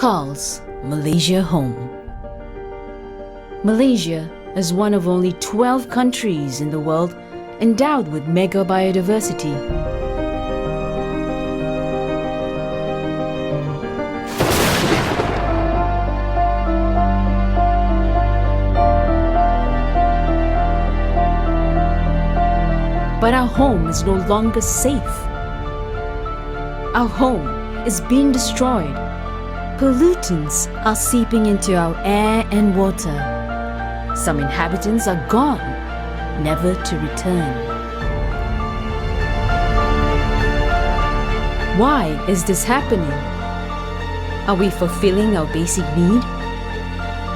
calls Malaysia home. Malaysia is one of only 12 countries in the world endowed with mega biodiversity. But our home is no longer safe. Our home is being destroyed. Pollutants are seeping into our air and water. Some inhabitants are gone, never to return. Why is this happening? Are we fulfilling our basic need?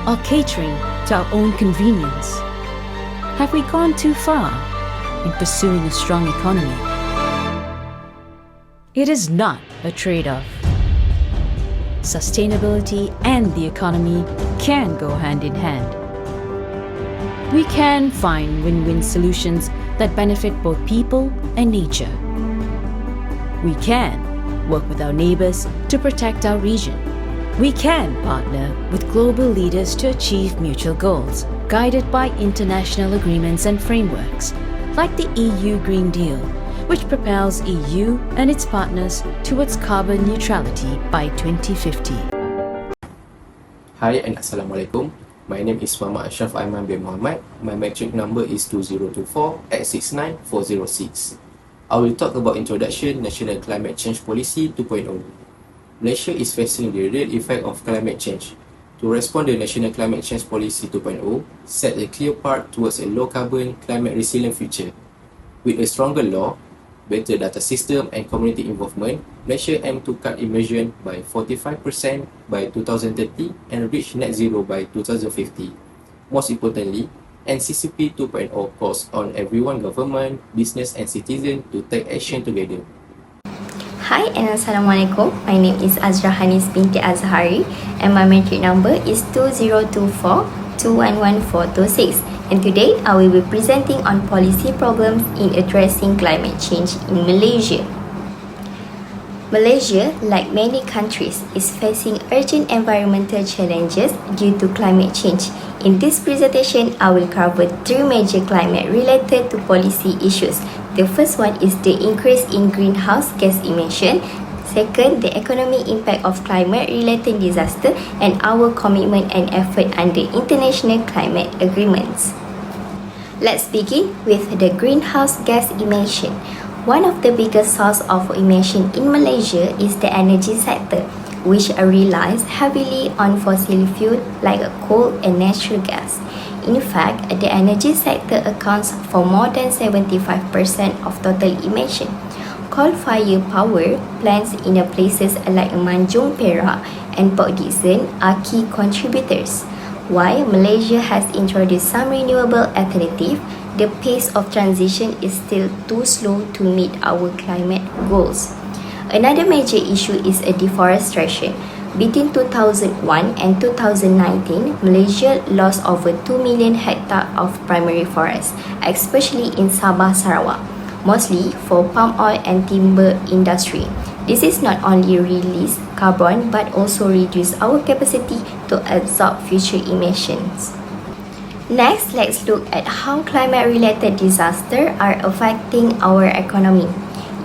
Or catering to our own convenience? Have we gone too far in pursuing a strong economy? It is not a trade-off. Sustainability and the economy can go hand in hand. We can find win-win solutions that benefit both people and nature. We can work with our neighbors to protect our region. We can partner with global leaders to achieve mutual goals, guided by international agreements and frameworks, like the EU Green Deal, which propels EU and its partners towards carbon neutrality by 2050. Hi and Assalamualaikum. My name is Muhammad Ashraf Aiman bin Muhammad. My metric number is 2024-869406. I will talk about Introduction National Climate Change Policy 2.0. Malaysia is facing the real effect of climate change. To respond, the National Climate Change Policy 2.0 set a clear path towards a low-carbon, climate-resilient future. With a stronger law, better data system and community involvement, Malaysia aims to cut emissions by 45% by 2030 and reach net zero by 2050. Most importantly, NCCP 2.0 calls on everyone, government, business and citizens to take action together. Hi and Assalamualaikum. My name is Azra Hanis binti Azhari and my metric number is 2024-211426. And today I will be presenting on policy problems in addressing climate change in Malaysia. Malaysia, like many countries, is facing urgent environmental challenges due to climate change. In this presentation, I will cover three major climate-related to policy issues. The first one is the increase in greenhouse gas emission. Second, the economic impact of climate-related disaster and our commitment and effort under international climate agreements. Let's begin with the greenhouse gas emission. One of the biggest sources of emission in Malaysia is the energy sector, which relies heavily on fossil fuel like coal and natural gas. In fact, the energy sector accounts for more than 75% of total emission. Coal-fired power plants in places like Manjung Perak and Port Dickson are key contributors. While Malaysia has introduced some renewable alternatives, the pace of transition is still too slow to meet our climate goals. Another major issue is deforestation. Between 2001 and 2019, Malaysia lost over 2 million hectares of primary forest, especially in Sabah, Sarawak, mostly for palm oil and timber industry. This is not only release carbon but also reduce our capacity to absorb future emissions. Next, let's look at how climate-related disasters are affecting our economy.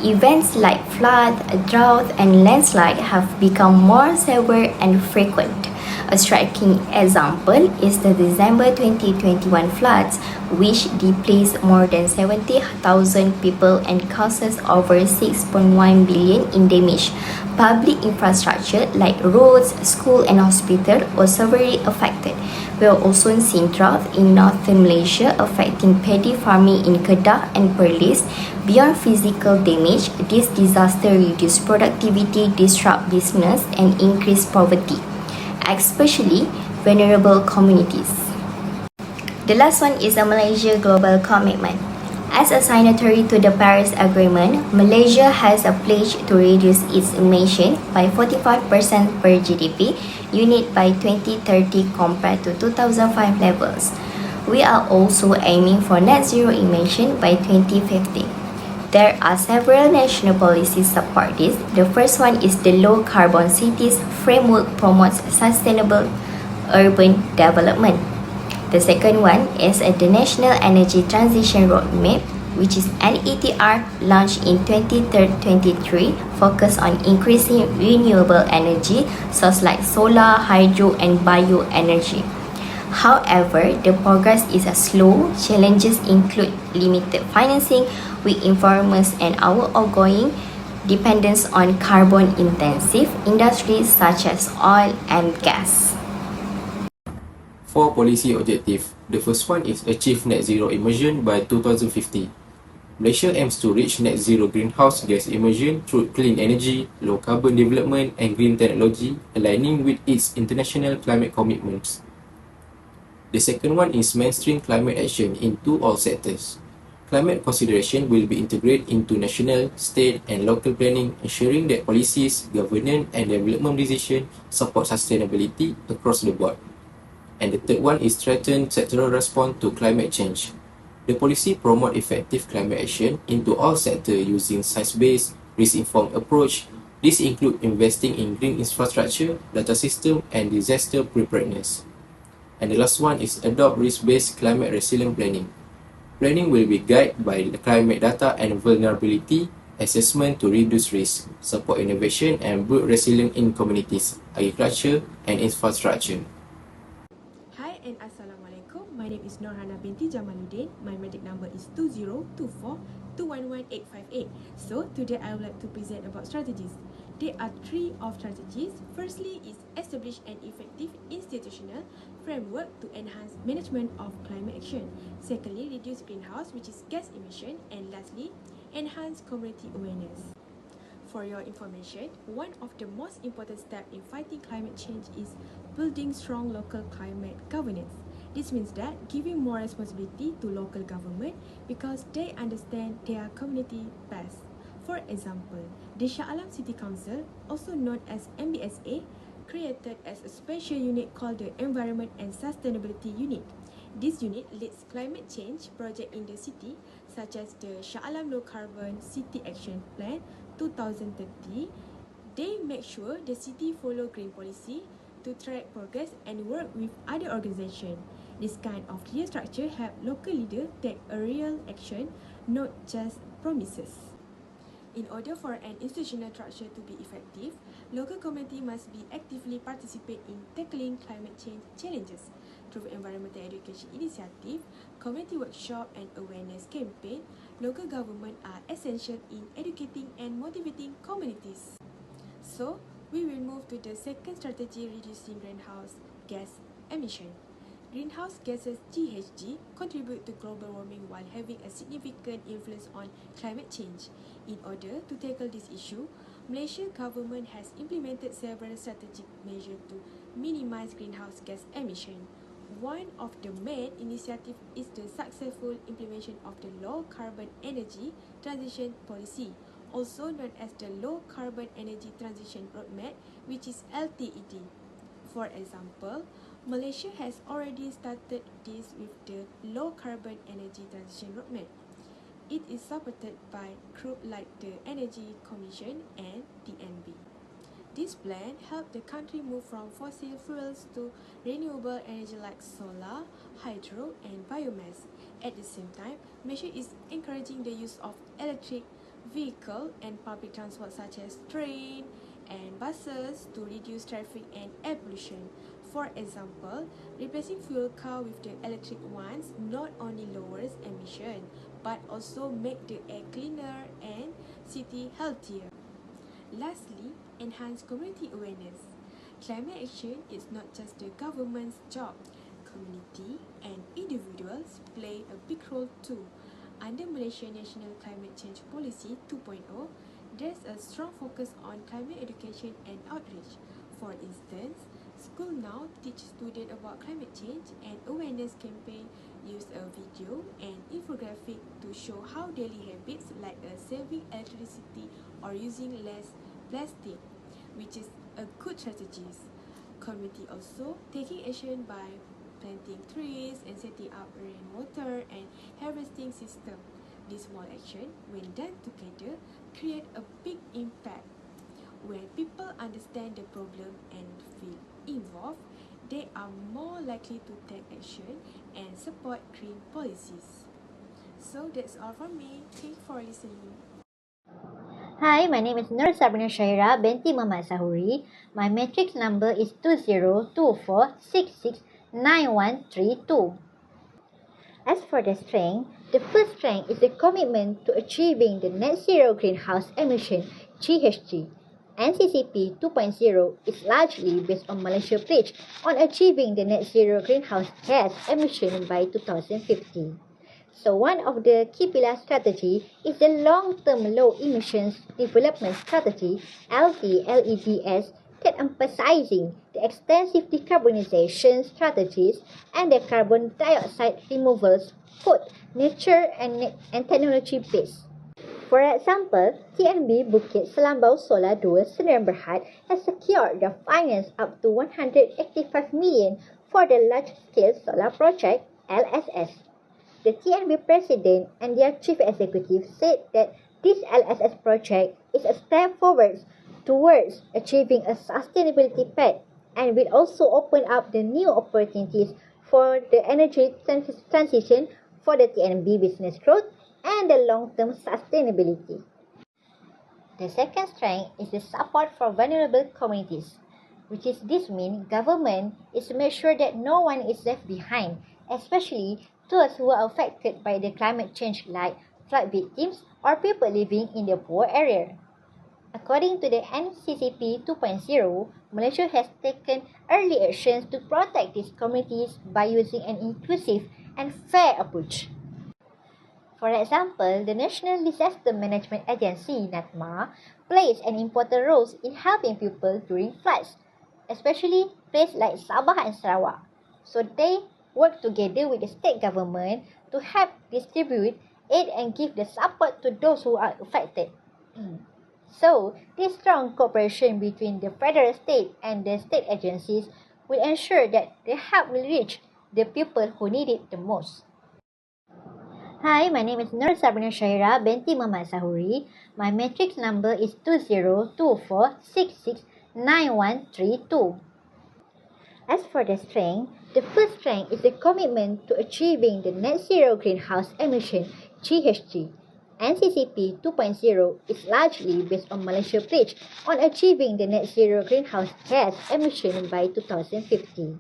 Events like flood, drought, and landslide have become more severe and frequent. A striking example is the December 2021 floods, which displaced more than 70,000 people and causes over 6.1 billion in damage. Public infrastructure like roads, schools, and hospitals were severely affected. We have also seen drought in northern Malaysia affecting paddy farming in Kedah and Perlis. Beyond physical damage, this disaster reduced productivity, disrupt business, and increase poverty, especially vulnerable communities. The last one is a Malaysia global commitment. As a signatory to the Paris Agreement, Malaysia has a pledge to reduce its emission by 45% per GDP unit by 2030 compared to 2005 levels. We are also aiming for net zero emission by 2050. There are several national policies support this. The first one is the Low Carbon Cities Framework promotes sustainable urban development. The second one is the National Energy Transition Roadmap, which is NETR, launched in 2023, focused on increasing renewable energy sources like solar, hydro, and bioenergy. However, the progress is slow. Challenges include limited financing, weak environments, and our ongoing dependence on carbon-intensive industries such as oil and gas. 4 policy objectives. The first one is achieve net zero emission by 2050. Malaysia aims to reach net zero greenhouse gas emission through clean energy, low carbon development, and green technology, aligning with its international climate commitments. The second one is mainstream climate action into all sectors. Climate consideration will be integrated into national, state, and local planning, ensuring that policies, governance, and development decisions support sustainability across the board. And the third one is strengthen sectoral response to climate change. The policy promote effective climate action into all sectors using science-based, risk-informed approach. This include investing in green infrastructure, data system, and disaster preparedness. And the last one is adopt risk-based climate resilient planning. Planning will be guided by the climate data and vulnerability assessment to reduce risk, support innovation, and build resilience in communities, agriculture, and infrastructure. Hi and Assalamualaikum. My name is Norhana binti Jamaluddin. My medic number is 2024211858. So today I would like to present about strategies. There are 3 of strategies. Firstly is establish an effective institutional framework to enhance management of climate action. Secondly, reduce greenhouse, which is gas emission. And lastly, enhance community awareness. For your information, one of the most important steps in fighting climate change is building strong local climate governance. This means that giving more responsibility to local government because they understand their community best. For example, the Shah Alam City Council, also known as MBSA, created as a special unit called the Environment and Sustainability Unit. This unit leads climate change projects in the city, such as the Shah Alam Low Carbon City Action Plan 2030. They make sure the city follow green policy to track progress and work with other organizations. This kind of clear structure help local leaders take a real action, not just promises. In order for an institutional structure to be effective, local community must be actively participate in tackling climate change challenges. Through environmental education initiative, community workshop and awareness campaign, local government are essential in educating and motivating communities. So, we will move to the second strategy, reducing greenhouse gas emission. Greenhouse gases GHG contribute to global warming while having a significant influence on climate change. In order to tackle this issue, Malaysian government has implemented several strategic measures to minimize greenhouse gas emission. One of the main initiatives is the successful implementation of the Low Carbon Energy Transition Policy, also known as the Low Carbon Energy Transition Roadmap, which is LTED. For example, Malaysia has already started this with the Low Carbon Energy Transition Roadmap. It is supported by groups like the Energy Commission and DNB. This plan helped the country move from fossil fuels to renewable energy like solar, hydro, and biomass. At the same time, Malaysia is encouraging the use of electric vehicle and public transport such as train and buses to reduce traffic and air pollution. For example, replacing fuel car with the electric ones not only lowers emission but also make the air cleaner and city healthier. Lastly, enhance community awareness. Climate action is not just the government's job. Community and individuals play a big role too. Under Malaysia National Climate Change Policy 2.0, there's a strong focus on climate education and outreach. For instance, school now teach students about climate change, and awareness campaign use a video and infographic to show how daily habits like saving electricity or using less plastic, which is a good strategy. Community also taking action by planting trees and setting up rainwater and harvesting system. these small actions, when done together, create a big impact. When people understand the problem and feel involved, they are more likely to take action and support green policies. So that's all from me. Thank you for listening. Hi, my name is Nur Sabrina Shaira binti Muhammad Sahuri. My matrix number is 2024669132. As for the strength, the first strength is the commitment to achieving the net zero greenhouse emission GHG. NCCP 2.0 is largely based on Malaysia's pledge on achieving the net zero greenhouse gas emission by 2050. So one of the key pillar strategy is the long-term low emissions development strategy (LTLEDS) that emphasizing the extensive decarbonization strategies and the carbon dioxide removals, both nature and technology based. For example, TNB Bukit Selambau Solar 2 Sdn Bhd has secured the finance up to 185 million for the large-scale solar project LSS. The TNB president and their chief executive said that this LSS project is a step forward towards achieving a sustainability path and will also open up the new opportunities for the energy transition for the TNB business growth and the long-term sustainability. The second strength is the support for vulnerable communities, which is this means government is to make sure that no one is left behind, especially those who are affected by the climate change like flood victims or people living in the poor area. According to the NCCP 2.0, Malaysia has taken early actions to protect these communities by using an inclusive and fair approach. For example, the National Disaster Management Agency (NADMA) plays an important role in helping people during floods, especially places like Sabah and Sarawak. So they work together with the state government to help distribute aid and give the support to those who are affected. So, this strong cooperation between the federal state and the state agencies will ensure that the help will reach the people who need it the most. Hi, my name is Nur Sabrina Shaira binti Muhammad Sahuri. My matrix number is 2024669132. As for the strength, the first strength is the commitment to achieving the net zero greenhouse emission GHG. NCCP 2.0 is largely based on Malaysia's pledge on achieving the net zero greenhouse gas emission by 2050.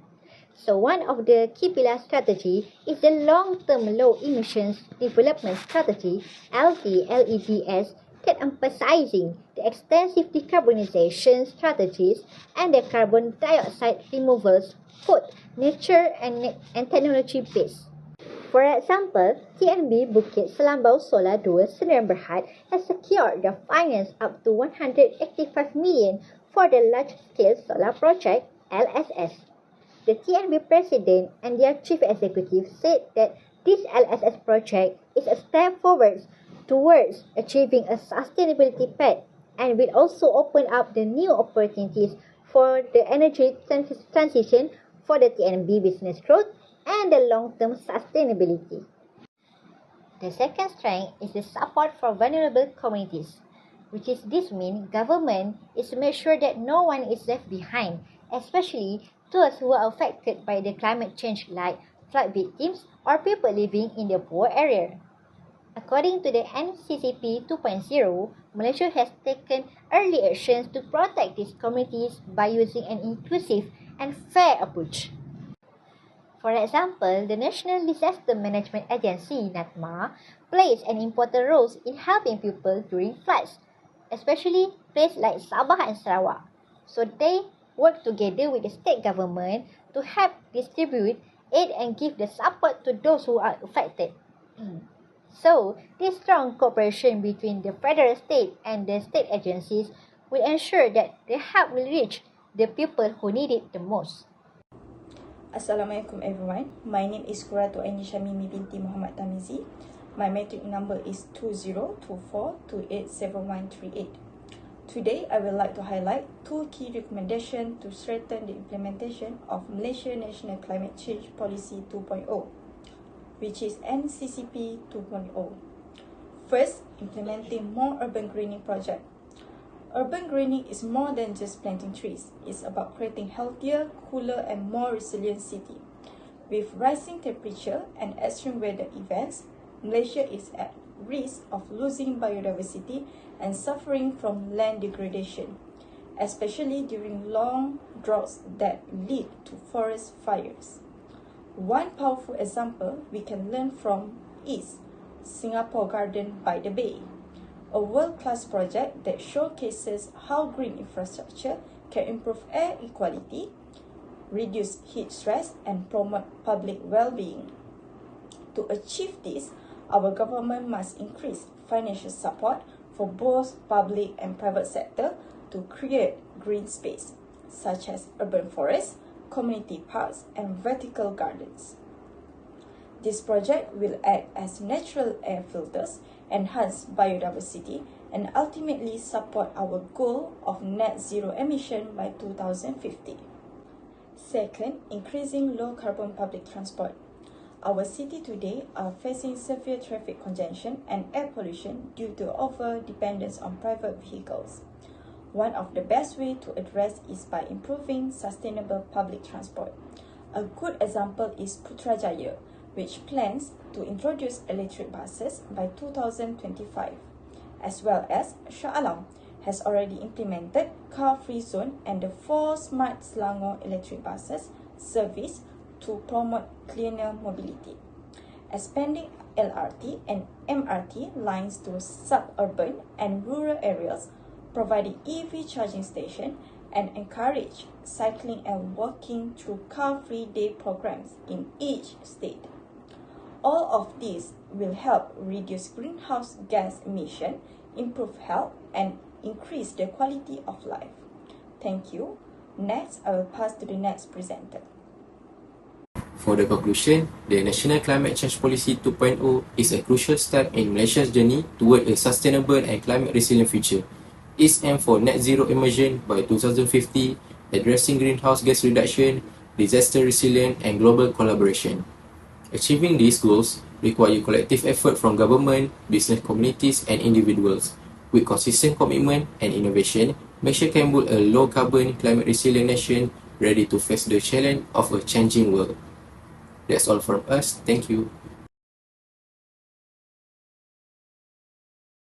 So one of the key pillar strategy is the long-term low emissions development strategy (LTLEDS) that emphasizing the extensive decarbonization strategies and the carbon dioxide removals, both nature and technology based. For example, TNB Bukit Selambau Solar 2 Sdn Bhd has secured the finance up to 185 million for the large-scale solar project LSS. The TNB president and their chief executive said that this LSS project is a step forward towards achieving a sustainability path and will also open up the new opportunities for the energy transition for the TNB business growth and the long-term sustainability. The second strength is the support for vulnerable communities, which is this means government is to make sure that no one is left behind, especially those who are affected by the climate change like flood victims or people living in the poor area. According to the NCCP 2.0, Malaysia has taken early actions to protect these communities by using an inclusive and fair approach. For example, the National Disaster Management Agency (NADMA) plays an important role in helping people during floods, especially places like Sabah and Sarawak. So they work together with the state government to help distribute aid and give the support to those who are affected. So, this strong cooperation between the federal state and the state agencies will ensure that the help will reach the people who need it the most. Assalamualaikum everyone. My name is Qurratu Aini Shamimi binti Muhammad Tamizi. My matric number is 2024287138. Today, I would like to highlight two key recommendations to strengthen the implementation of Malaysia National Climate Change Policy 2.0, which is NCCP 2.0. First, implementing more urban greening projects. Urban greening is more than just planting trees. It's about creating healthier, cooler, and more resilient city. With rising temperature and extreme weather events, Malaysia is at risk of losing biodiversity and suffering from land degradation, especially during long droughts that lead to forest fires. One powerful example we can learn from is Singapore Garden by the Bay, a world-class project that showcases how green infrastructure can improve air quality, reduce heat stress, and promote public well-being. To achieve this, our government must increase financial support for both public and private sector to create green space, such as urban forests, community parks, and vertical gardens. This project will act as natural air filters, enhance biodiversity, and ultimately support our goal of net zero emission by 2050. Second, increasing low-carbon public transport. Our city today are facing severe traffic congestion and air pollution due to over-dependence on private vehicles. One of the best ways to address is by improving sustainable public transport. A good example is Putrajaya, which plans to introduce electric buses by 2025, as well as Shah Alam has already implemented car-free zone and the 4 smart Selangor electric buses service to promote cleaner mobility. Expanding LRT and MRT lines to suburban and rural areas, providing EV charging station, and encourage cycling and walking through car-free day programs in each state. All of these will help reduce greenhouse gas emission, improve health, and increase the quality of life. Thank you. Next, I will pass to the next presenter. For the conclusion, the National Climate Change Policy 2.0 is a crucial step in Malaysia's journey toward a sustainable and climate-resilient future. Its aim for net zero emission by 2050, addressing greenhouse gas reduction, disaster resilience, and global collaboration. Achieving these goals require collective effort from government, business communities, and individuals. With consistent commitment and innovation, Malaysia can build a low-carbon, climate-resilient nation ready to face the challenge of a changing world. That's all from us. Thank you.